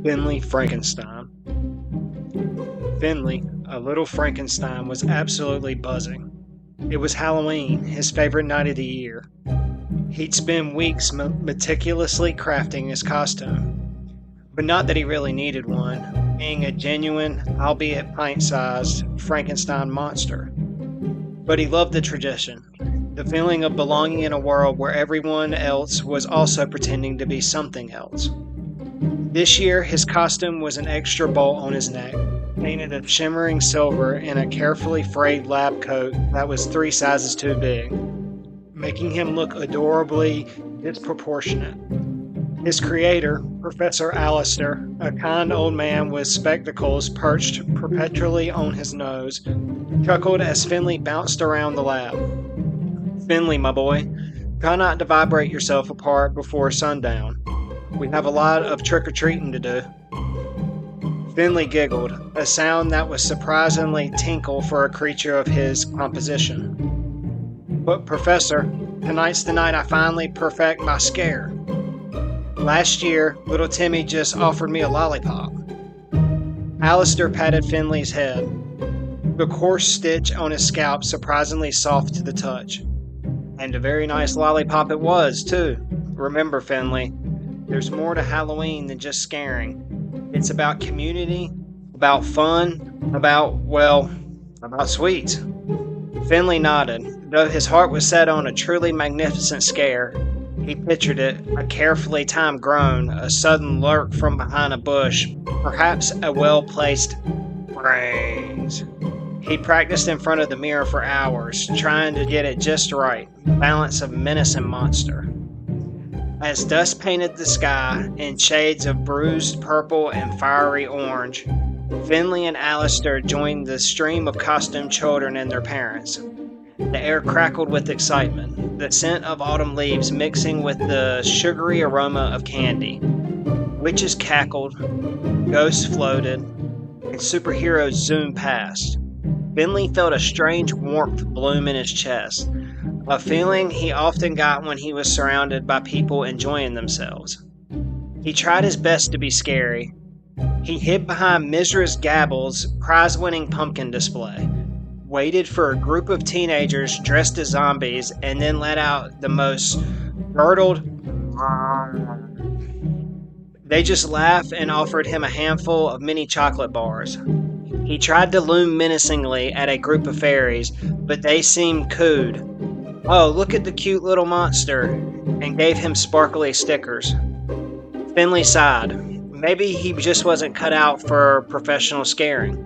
Finley Frankenstein. Finley, a little Frankenstein, was absolutely buzzing. It was Halloween, his favorite night of the year. He'd spend weeks meticulously crafting his costume, but not that he really needed one, being a genuine, albeit pint-sized, Frankenstein monster. But he loved the tradition, the feeling of belonging in a world where everyone else was also pretending to be something else. This year, his costume was an extra bolt on his neck, painted of shimmering silver in a carefully frayed lab coat that was 3 sizes too big, making him look adorably disproportionate. His creator, Professor Allister, a kind old man with spectacles perched perpetually on his nose, chuckled as Finley bounced around the lab. "Finley, my boy, try not to vibrate yourself apart before sundown. We have a lot of trick-or-treating to do." Finley giggled, a sound that was surprisingly tinkle for a creature of his composition. "But Professor, tonight's the night I finally perfect my scare. Last year, little Timmy just offered me a lollipop." Allister patted Finley's head, the coarse stitch on his scalp surprisingly soft to the touch. "And a very nice lollipop it was, too. Remember, Finley, there's more to Halloween than just scaring. It's about community, about fun, about sweets." Finley nodded. Though his heart was set on a truly magnificent scare, he pictured it, a carefully timed groan, a sudden lurk from behind a bush, perhaps a well-placed brains. He practiced in front of the mirror for hours, trying to get it just right, balance of menace and monster. As dust painted the sky in shades of bruised purple and fiery orange, Finley and Allister joined the stream of costumed children and their parents. The air crackled with excitement, the scent of autumn leaves mixing with the sugary aroma of candy. Witches cackled, ghosts floated, and superheroes zoomed past. Finley felt a strange warmth bloom in his chest, a feeling he often got when he was surrounded by people enjoying themselves. He tried his best to be scary. He hid behind Mizra's Gabble's prize-winning pumpkin display, waited for a group of teenagers dressed as zombies, and then let out the most girdled. They just laughed and offered him a handful of mini chocolate bars. He tried to loom menacingly at a group of fairies, but they seemed cooed. "Oh, look at the cute little monster," and gave him sparkly stickers. Finley sighed. Maybe he just wasn't cut out for professional scaring.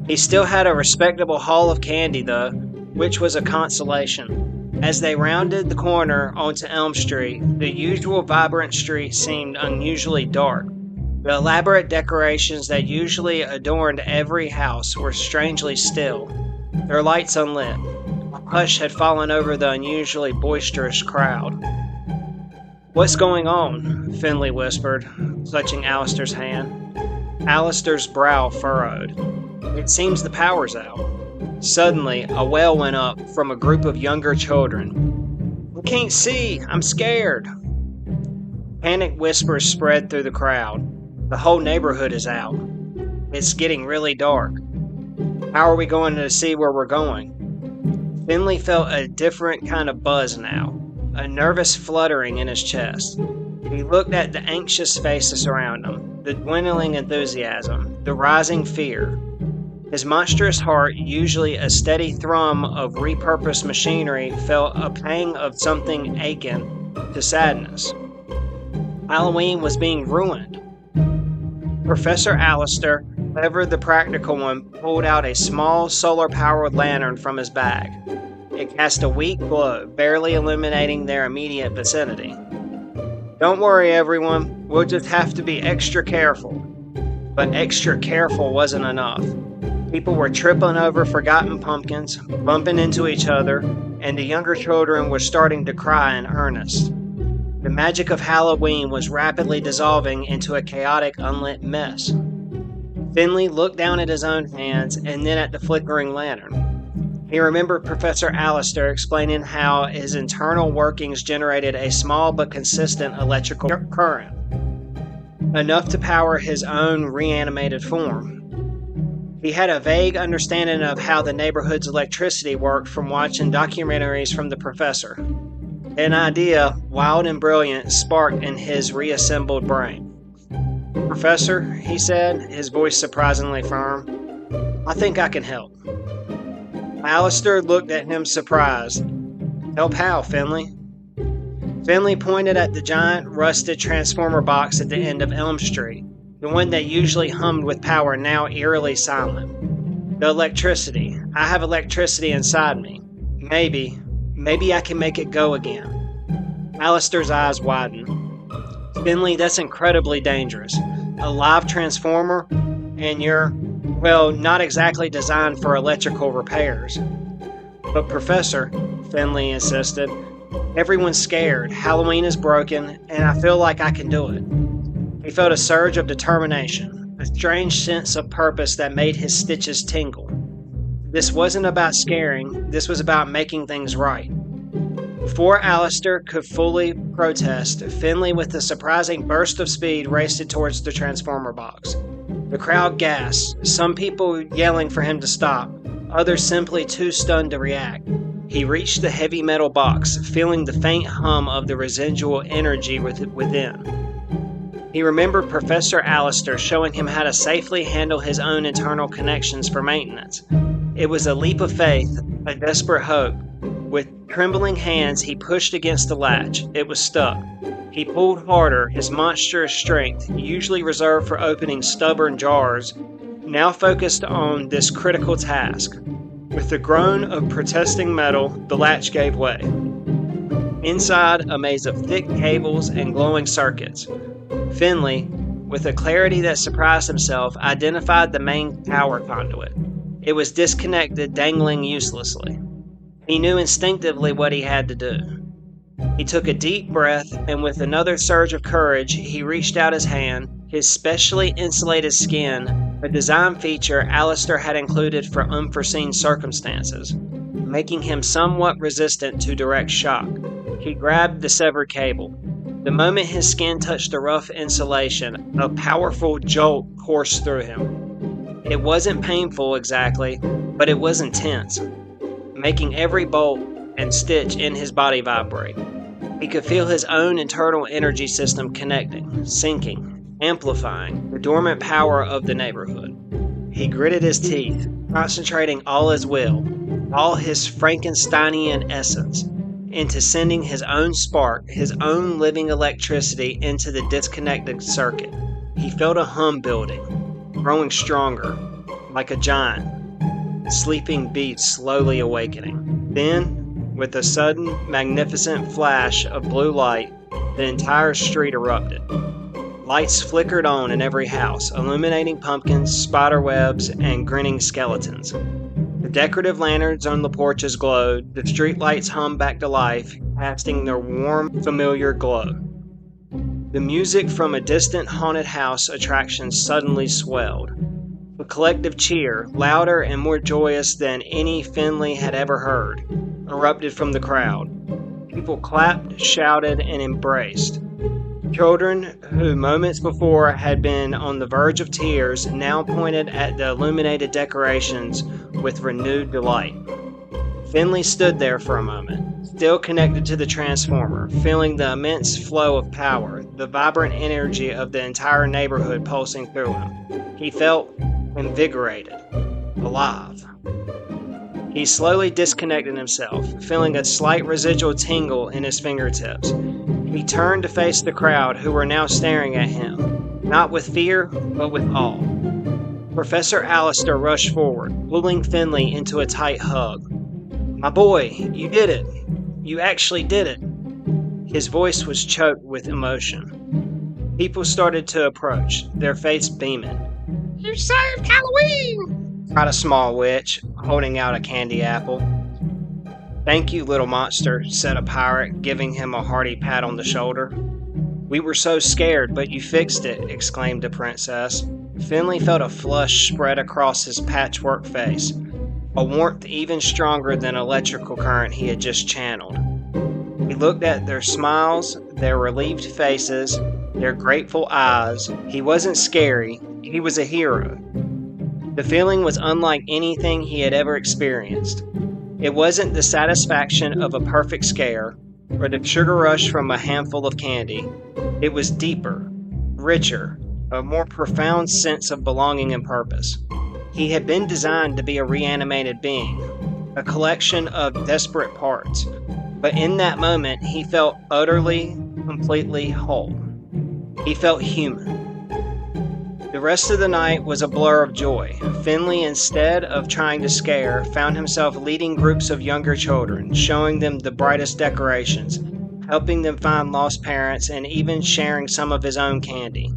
He still had a respectable haul of candy, though, which was a consolation. As they rounded the corner onto Elm Street, the usual vibrant street seemed unusually dark. The elaborate decorations that usually adorned every house were strangely still, their lights unlit. A hush had fallen over the unusually boisterous crowd. "What's going on?" Finley whispered, clutching Allister's hand. Allister's brow furrowed. "It seems the power's out." Suddenly, a wail went up from a group of younger children. "I can't see! I'm scared!" Panicked whispers spread through the crowd. "The whole neighborhood is out. It's getting really dark. How are we going to see where we're going?" Finley felt a different kind of buzz now, a nervous fluttering in his chest. He looked at the anxious faces around him, the dwindling enthusiasm, the rising fear. His monstrous heart, usually a steady thrum of repurposed machinery, felt a pang of something akin to sadness. Halloween was being ruined. Professor Allister, ever the practical one, pulled out a small solar-powered lantern from his bag. It cast a weak glow, barely illuminating their immediate vicinity. "Don't worry, everyone. We'll just have to be extra careful." But extra careful wasn't enough. People were tripping over forgotten pumpkins, bumping into each other, and the younger children were starting to cry in earnest. The magic of Halloween was rapidly dissolving into a chaotic, unlit mess. Finley looked down at his own hands and then at the flickering lantern. He remembered Professor Allister explaining how his internal workings generated a small but consistent electrical current. enough to power his own reanimated form. He had a vague understanding of how the neighborhood's electricity worked from watching documentaries from the professor. An idea, wild and brilliant, sparked in his reassembled brain. "Professor," he said, his voice surprisingly firm, "I think I can help." Allister looked at him surprised. "Help how, Finley?" Finley pointed at the giant, rusted transformer box at the end of Elm Street, the one that usually hummed with power, now eerily silent. "The electricity. I have electricity inside me. Maybe I can make it go again." Allister's eyes widened. "Finley, that's incredibly dangerous. A live transformer, and you're, well, not exactly designed for electrical repairs." "But Professor," Finley insisted, "everyone's scared. Halloween is broken, and I feel like I can do it." He felt a surge of determination, a strange sense of purpose that made his stitches tingle. This wasn't about scaring, this was about making things right. Before Allister could fully protest, Finley, with a surprising burst of speed, raced towards the transformer box. The crowd gasped, some people yelling for him to stop, others simply too stunned to react. He reached the heavy metal box, feeling the faint hum of the residual energy within. He remembered Professor Allister showing him how to safely handle his own internal connections for maintenance. It was a leap of faith, a desperate hope. With trembling hands, he pushed against the latch. It was stuck. He pulled harder, his monstrous strength, usually reserved for opening stubborn jars, now focused on this critical task. With the groan of protesting metal, the latch gave way. Inside, a maze of thick cables and glowing circuits. Finley, with a clarity that surprised himself, identified the main power conduit. It was disconnected, dangling uselessly. He knew instinctively what he had to do. He took a deep breath, and with another surge of courage, he reached out his hand, his specially insulated skin, a design feature Allister had included for unforeseen circumstances, making him somewhat resistant to direct shock. He grabbed the severed cable. The moment his skin touched the rough insulation, a powerful jolt coursed through him. It wasn't painful exactly, but it was intense, making every bolt and stitch in his body vibrate. He could feel his own internal energy system connecting, syncing, amplifying the dormant power of the neighborhood. He gritted his teeth, concentrating all his will, all his Frankensteinian essence, into sending his own spark, his own living electricity into the disconnected circuit. He felt a hum building, growing stronger, like a giant, sleeping beast slowly awakening. Then, with a sudden, magnificent flash of blue light, the entire street erupted. Lights flickered on in every house, illuminating pumpkins, spider webs, and grinning skeletons. The decorative lanterns on the porches glowed, the streetlights hummed back to life, casting their warm, familiar glow. The music from a distant haunted house attraction suddenly swelled. A collective cheer, louder and more joyous than any Finley had ever heard, erupted from the crowd. People clapped, shouted, and embraced. Children who moments before had been on the verge of tears now pointed at the illuminated decorations with renewed delight. Finley stood there for a moment, still connected to the transformer, feeling the immense flow of power, the vibrant energy of the entire neighborhood pulsing through him. He felt invigorated, alive. He slowly disconnected himself, feeling a slight residual tingle in his fingertips. He turned to face the crowd, who were now staring at him, not with fear, but with awe. Professor Allister rushed forward, pulling Finley into a tight hug. "My boy, you did it! You actually did it!" His voice was choked with emotion. People started to approach, their faces beaming. "You saved Halloween!" cried a small witch, holding out a candy apple. "Thank you, little monster," said a pirate, giving him a hearty pat on the shoulder. "We were so scared, but you fixed it," exclaimed the princess. Finley felt a flush spread across his patchwork face, a warmth even stronger than electrical current he had just channeled. He looked at their smiles, their relieved faces, their grateful eyes. He wasn't scary, he was a hero. The feeling was unlike anything he had ever experienced. It wasn't the satisfaction of a perfect scare or the sugar rush from a handful of candy. It was deeper, richer, a more profound sense of belonging and purpose. He had been designed to be a reanimated being, a collection of desperate parts, but in that moment he felt utterly, completely whole. He felt human. The rest of the night was a blur of joy. Finley, instead of trying to scare, found himself leading groups of younger children, showing them the brightest decorations, helping them find lost parents, and even sharing some of his own candy.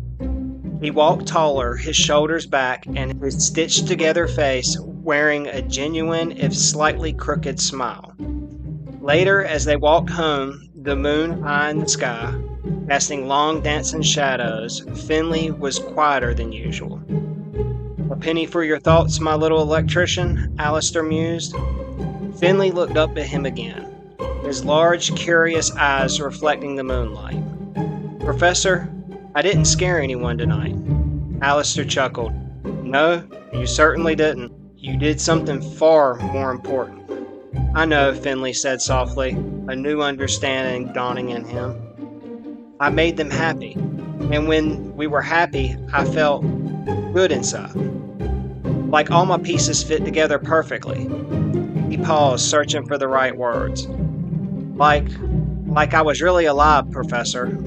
He walked taller, his shoulders back, and his stitched-together face wearing a genuine, if slightly crooked, smile. Later, as they walked home, the moon high in the sky, casting long dancing shadows, Finley was quieter than usual. "A penny for your thoughts, my little electrician," Allister mused. Finley looked up at him again, his large, curious eyes reflecting the moonlight. "Professor, I didn't scare anyone tonight." Allister chuckled. "No, you certainly didn't. You did something far more important." "I know," Finley said softly, a new understanding dawning in him. "I made them happy, and when we were happy, I felt good inside. Like all my pieces fit together perfectly." He paused, searching for the right words. Like I was really alive, Professor.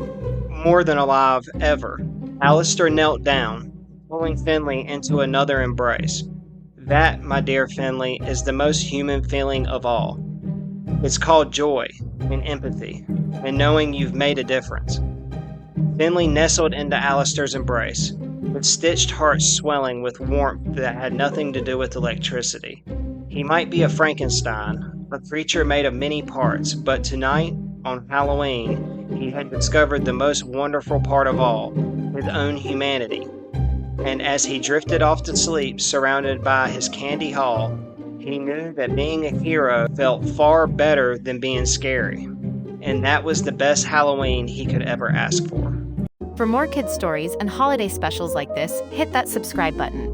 More than alive, ever." Allister knelt down, pulling Finley into another embrace. "That, my dear Finley, is the most human feeling of all. It's called joy and empathy, and knowing you've made a difference." Finley nestled into Allister's embrace, his stitched heart swelling with warmth that had nothing to do with electricity. He might be a Frankenstein, a creature made of many parts, but tonight, on Halloween, he had discovered the most wonderful part of all, his own humanity. And as he drifted off to sleep, surrounded by his candy haul, he knew that being a hero felt far better than being scary. And that was the best Halloween he could ever ask for. For more kids' stories and holiday specials like this, hit that subscribe button.